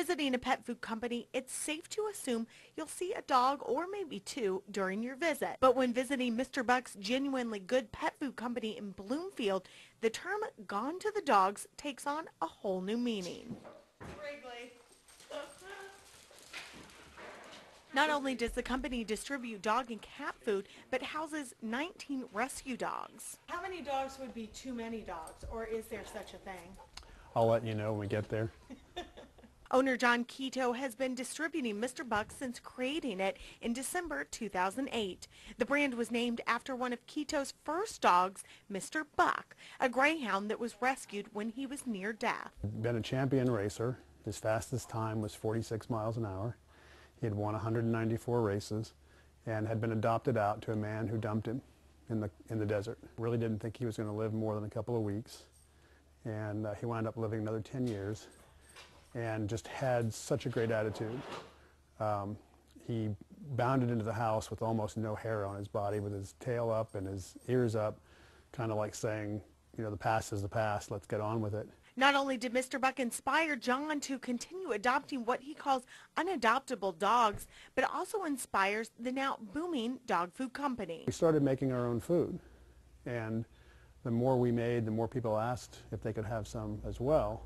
visiting a pet food company, it's safe to assume you'll see a dog or maybe two during your visit. But when visiting Mr. Buck's Genuinely Good Pet Food Company in Bloomfield, the term "gone to the dogs" takes on a whole new meaning. Wrigley. Not only does the company distribute dog and cat food, but houses 19 rescue dogs. How many dogs would be too many dogs, or is there such a thing? I'll let you know when we get there. Owner John Keto has been distributing Mr. Buck since creating it in December 2008. The brand was named after one of Keto's first dogs, Mr. Buck, a greyhound that was rescued when he was near death. Been a champion racer. His fastest time was 46 miles an hour. He had won 194 races and had been adopted out to a man who dumped him in the desert. Really didn't think he was going to live more than a couple of weeks, and he wound up living another 10 years and just had such a great attitude. He bounded into the house with almost no hair on his body, with his tail up and his ears up, kind of like saying, you know, the past is the past, let's get on with it. Not only did Mr. Buck inspire John to continue adopting what he calls unadoptable dogs, but also inspires the now booming dog food company. We started making our own food, and the more we made, the more people asked if they could have some as well,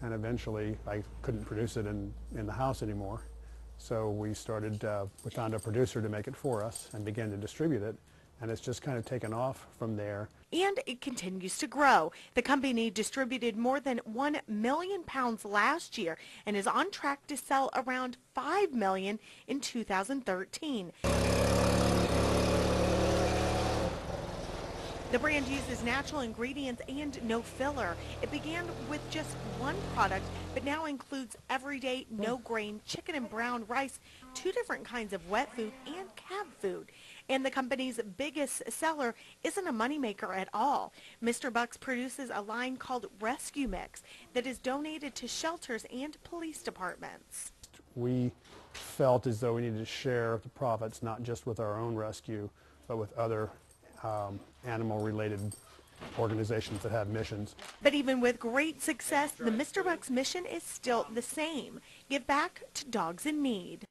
and eventually I couldn't produce it in the house anymore. So we found a producer to make it for us and began to distribute it, and it's just kind of taken off from there. And it continues to grow. The company distributed more than 1 million pounds last year and is on track to sell around 5 million in 2013. The brand uses natural ingredients and no filler. It began with just one product, but now includes everyday no-grain chicken and brown rice, 2 different kinds of wet food, and cat food. And the company's biggest seller isn't a moneymaker at all. Mr. Buck's produces a line called Rescue Mix that is donated to shelters and police departments. We felt as though we needed to share the profits not just with our own rescue, but with other animal-related organizations that have missions. But even with great success, the Mr. Buck's mission is still the same: give back to dogs in need.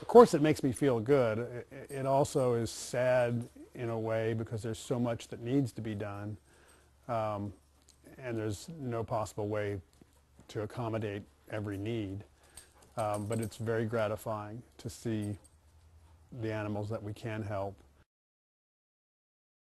Of course it makes me feel good. It also is sad in a way because there's so much that needs to be done, and there's no possible way to accommodate every need. But it's very gratifying to see the animals that we can help